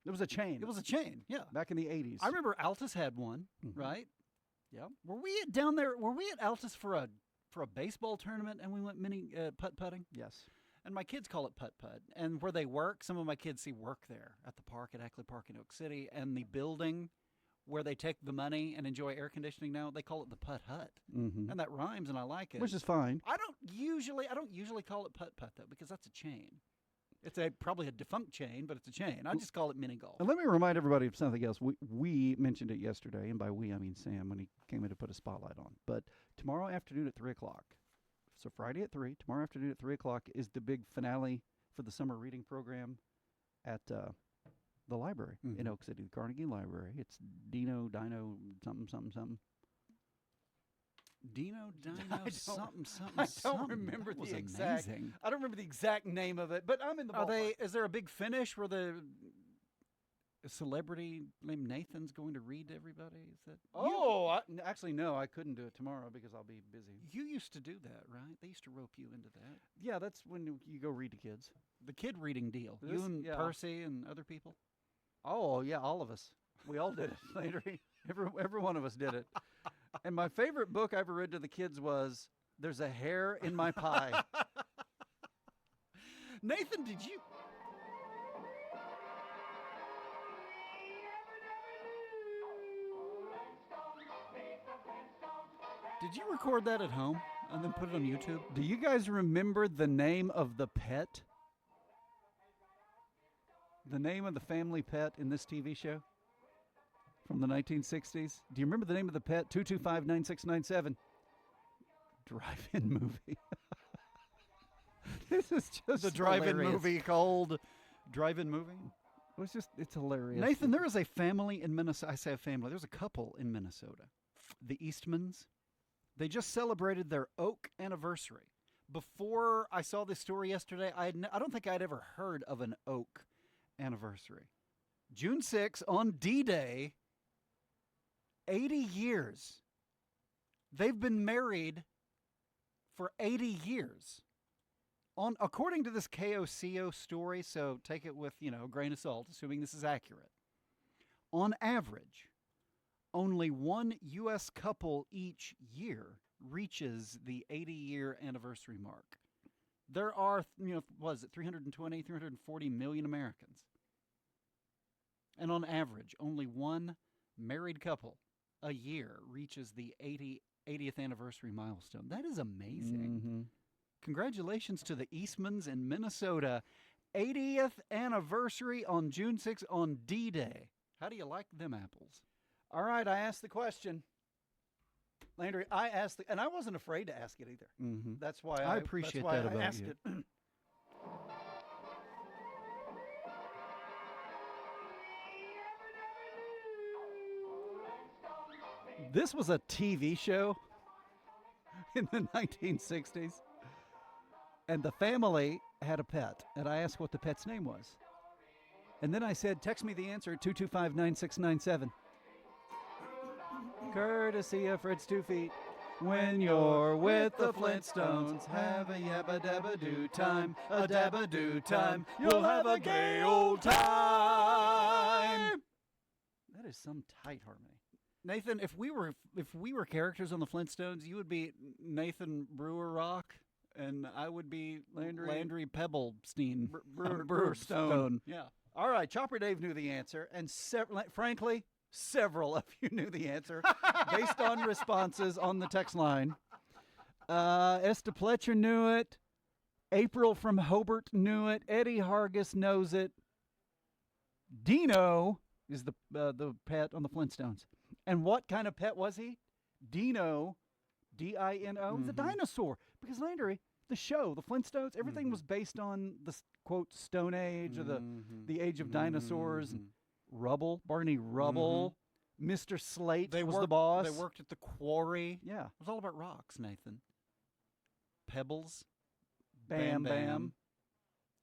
It was a chain. It was a chain, yeah. Back in the 80s. I remember Altus had one, right? Yeah. Were we at Altus for a baseball tournament and we went mini putt-putting? Yes. And my kids call it putt-putt. And where they work, some of my kids see work there at the park at Ackley Park in Oak City, and the building where they take the money and enjoy air conditioning now, they call it the Putt Hut. Mm-hmm. And that rhymes, and I like it. Which is fine. I don't usually call it putt-putt, though, because that's a chain. It's probably a defunct chain, but it's a chain. I just call it mini golf. And let me remind everybody of something else. We mentioned it yesterday, and by we, I mean Sam, when he came in to put a spotlight on. But tomorrow afternoon at 3 o'clock, so Friday at 3, tomorrow afternoon at 3 o'clock is the big finale for the summer reading program at the library in Oak City, the Carnegie Library. It's Dino, something. Dino, something. I don't remember the exact. Amazing. I don't remember the exact name of it, but I'm in the ballpark. Is there a big finish where a celebrity named Nathan's going to read to everybody? Is that? Actually, no. I couldn't do it tomorrow because I'll be busy. You used to do that, right? They used to rope you into that. Yeah, that's when you go read to kids. The kid reading deal. You and Percy and other people. Oh yeah, all of us. We all did it, Landry. Every one of us did it. And my favorite book I ever read to the kids was "There's a Hair in My Pie." Nathan, did you? Did you record that at home and then put it on YouTube? Do you guys remember the name of the pet? The name of the family pet in this TV show from the 1960s? Do you remember the name of the pet? 225-9697. Drive-in movie. This is just the drive-in hilarious. movie called Drive-in Movie? It's hilarious. Nathan, there is a family in Minnesota. I say a family. There's a couple in Minnesota. The Eastmans. They just celebrated their oak anniversary. Before I saw this story yesterday, I don't think I'd ever heard of an oak anniversary. June 6th, on D-Day, 80 years. They've been married for 80 years. According to this KECO story, so take it with, a grain of salt, assuming this is accurate. On average, only one U.S. couple each year reaches the 80-year anniversary mark. There are, 320, 340 million Americans. And on average, only one married couple a year reaches the 80th anniversary milestone. That is amazing. Mm-hmm. Congratulations to the Eastmans in Minnesota. 80th anniversary on June 6th on D-Day. How do you like them apples? All right, I asked the question. Landry, and I wasn't afraid to ask it either. Mm-hmm. That's why I appreciate that about asked you. it. This was a TV show in the 1960s, and the family had a pet, and I asked what the pet's name was. And then I said, text me the answer at 225-9697. Courtesy of Fred's 2 Feet. When you're with the Flintstones, have a yabba-dabba-doo time, a dabba-doo time. You'll have a gay old time. That is some tight harmony. Nathan, if we were characters on the Flintstones, you would be Nathan Brewer Rock, and I would be Landry Pebblestein. Brewerstone. Yeah. All right, Chopper Dave knew the answer, and frankly, several of you knew the answer based on responses on the text line. Esther Pletcher knew it. April from Hobart knew it. Eddie Hargis knows it. Dino is the pet on the Flintstones. And what kind of pet was he? Dino, D-I-N-O. He's a dinosaur. Because Landry, the show, the Flintstones, everything was based on the, quote, Stone Age or the age of dinosaurs. Rubble, Barney Rubble. Mr. Slate was the boss. They worked at the quarry. Yeah. It was all about rocks, Nathan. Pebbles. Bam Bam.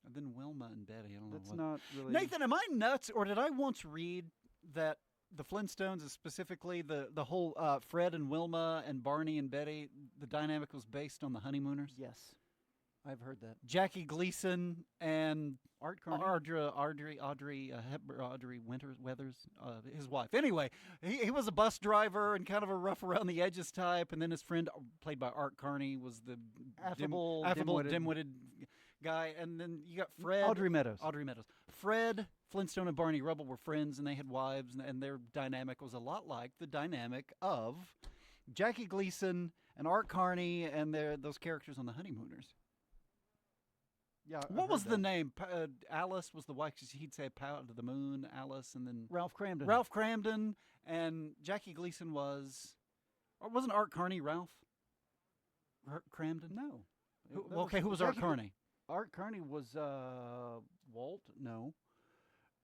And then Wilma and Betty. I don't know. That's not really... Nathan, am I nuts, or did I once read that the Flintstones, is specifically the whole Fred and Wilma and Barney and Betty, the dynamic was based on the Honeymooners? Yes. I've heard that. Jackie Gleason and Art Carney? Audrey Weathers, his wife. Anyway, he was a bus driver and kind of a rough around the edges type, and then his friend, played by Art Carney, was the affable dim-witted guy, and then you got Fred. Audrey Meadows. Fred, Flintstone, and Barney Rubble were friends, and they had wives, and their dynamic was a lot like the dynamic of Jackie Gleason and Art Carney and those characters on the Honeymooners. Yeah. What was the name? Alice was the wife. He'd say "Pow to the Moon," Alice, and then Ralph Cramden, and Jackie Gleason was, or wasn't Art Carney Ralph Cramden? No. Who was Art Carney? Art Carney was Walt. No.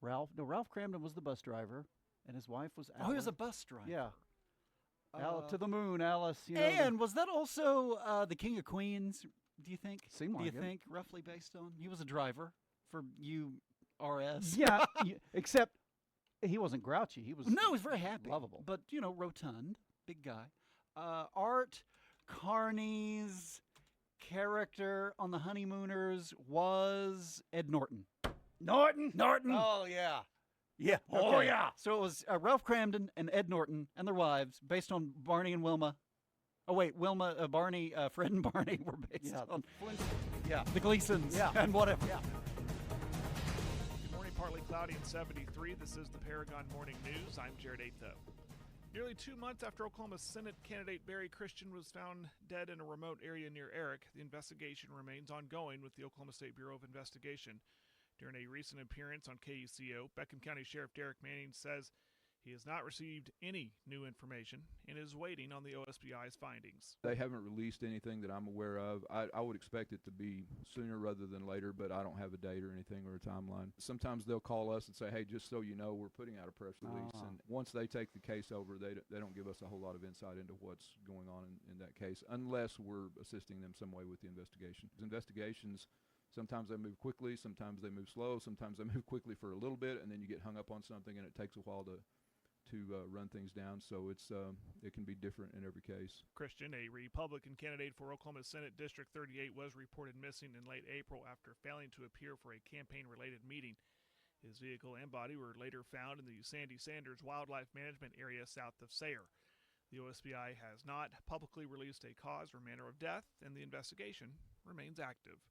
Ralph Cramden was the bus driver, and his wife was Alice. Oh, he was a bus driver. Yeah. To the Moon, Alice. And was that also the King of Queens? Do you think? Roughly based on? He was a driver for URS. Yeah, except he wasn't grouchy. He was very happy, lovable, but rotund, big guy. Art Carney's character on the Honeymooners was Ed Norton. Norton. Oh yeah. Yeah. Okay. Oh yeah. So it was Ralph Cramden and Ed Norton and their wives, based on Barney and Wilma. Oh, wait, Wilma, Barney, Fred and Barney were based on the Gleasons and whatever. Yeah. Good morning, partly cloudy and 73. This is the Paragon Morning News. I'm Jared Aitho. Nearly 2 months after Oklahoma Senate candidate Barry Christian was found dead in a remote area near Eric, the investigation remains ongoing with the Oklahoma State Bureau of Investigation. During a recent appearance on KECO, Beckham County Sheriff Derek Manning says He has not received any new information and is waiting on the OSBI's findings. They haven't released anything that I'm aware of. I would expect it to be sooner rather than later, but I don't have a date or anything or a timeline. Sometimes they'll call us and say, hey, just so you know, we're putting out a press release. And once they take the case over, they don't give us a whole lot of insight into what's going on in that case, unless we're assisting them some way with the investigation. Investigations, sometimes they move quickly, sometimes they move slow, sometimes they move quickly for a little bit, and then you get hung up on something, and it takes a while to run things down. So it can be different in every case. Christian, a Republican candidate for Oklahoma Senate District 38, was reported missing in late April after failing to appear for a campaign-related meeting. His vehicle and body were later found in the Sandy Sanders Wildlife Management Area south of Sayre. The OSBI has not publicly released a cause or manner of death, and the investigation remains active.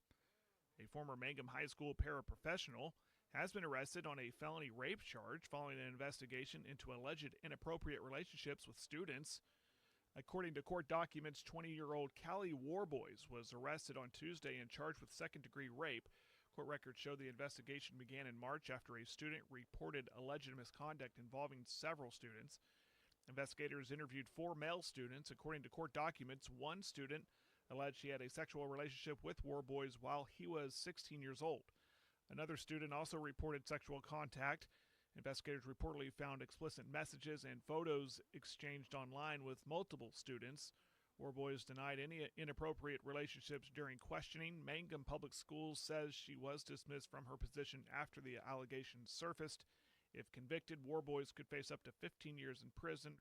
A former Mangum High School paraprofessional has been arrested on a felony rape charge following an investigation into alleged inappropriate relationships with students. According to court documents, 20-year-old Callie Warboys was arrested on Tuesday and charged with second-degree rape. Court records show the investigation began in March after a student reported alleged misconduct involving several students. Investigators interviewed 4 male students. According to court documents, one student alleged he had a sexual relationship with Warboys while he was 16 years old. Another student also reported sexual contact. Investigators reportedly found explicit messages and photos exchanged online with multiple students. Warboys denied any inappropriate relationships during questioning. Mangum Public Schools says she was dismissed from her position after the allegations surfaced. If convicted, Warboys could face up to 15 years in prison.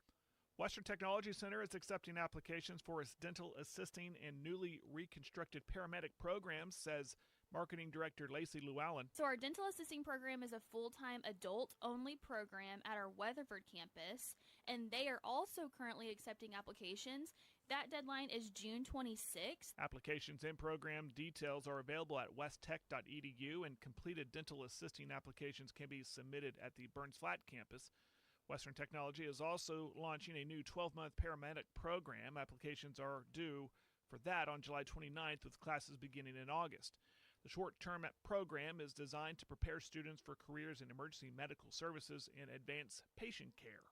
Western Technology Center is accepting applications for its dental assisting and newly reconstructed paramedic programs, says Marketing Director Lacey Llewellyn. So our dental assisting program is a full-time adult-only program at our Weatherford campus, and they are also currently accepting applications. That deadline is June 26th. Applications and program details are available at westtech.edu, and completed dental assisting applications can be submitted at the Burns Flat campus. Western Technology is also launching a new 12-month paramedic program. Applications are due for that on July 29th, with classes beginning in August. The short-term program is designed to prepare students for careers in emergency medical services and advanced patient care.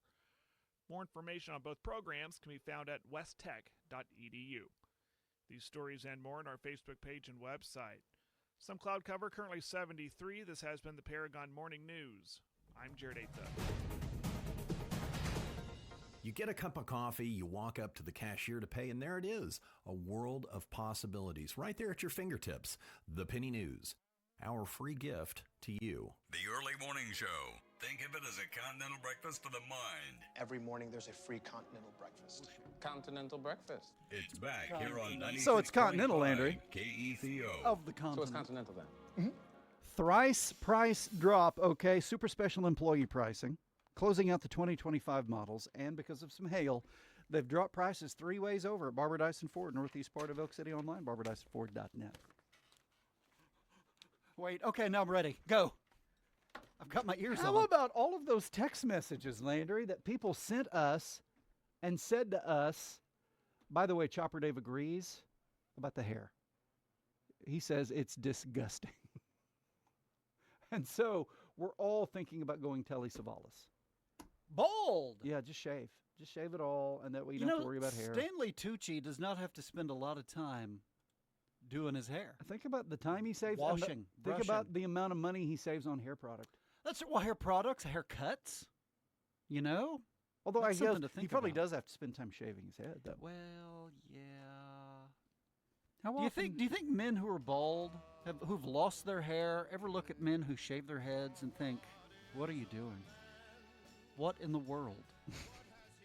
More information on both programs can be found at westtech.edu. These stories and more on our Facebook page and website. Some cloud cover, currently 73. This has been the Paragon Morning News. I'm Jared Atha. You get a cup of coffee, you walk up to the cashier to pay, and there it is, a world of possibilities right there at your fingertips. The Penny News, our free gift to you. The Early Morning Show. Think of it as a continental breakfast for the mind. Every morning there's a free continental breakfast. Continental breakfast. It's back here on 96.5. So it's continental, Landry. KECO. Of the continent. So it's continental then. Thrice price drop. Okay, super special employee pricing. Closing out the 2025 models, and because of some hail, they've dropped prices 3 ways over at Barbara Dyson Ford, northeast part of Elk City, online, barbardysonford.net. Wait, okay, now I'm ready. Go. I've got my ears on. How about all of those text messages, Landry, that people sent us and said to us, by the way, Chopper Dave agrees about the hair. He says it's disgusting. And so we're all thinking about going Telly Savalas. Bold! Yeah, just shave. Just shave it all, and that way you don't have to worry about hair. Stanley Tucci does not have to spend a lot of time doing his hair. Think about the time he saves. Washing, Think about the amount of money he saves on hair product. That's well, hair products, haircuts. You know? Although That's I guess something to think he probably about. does have to spend time shaving his head, though. Well, yeah. How Do often? you think men who are bald, who've lost their hair, ever look at men who shave their heads and think, what are you doing? What in the world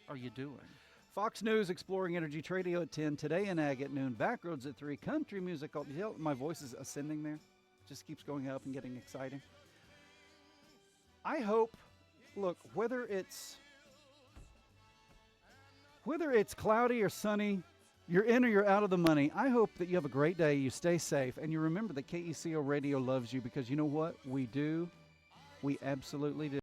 are you doing? Fox News Exploring Energy Radio at 10, Today in Ag at noon, Backroads at 3, country music. My voice is ascending there. Just keeps going up and getting exciting. I hope, look, whether it's cloudy or sunny, you're in or you're out of the money, I hope that you have a great day, you stay safe, and you remember that KECO Radio loves you, because you know what? We do. We absolutely do.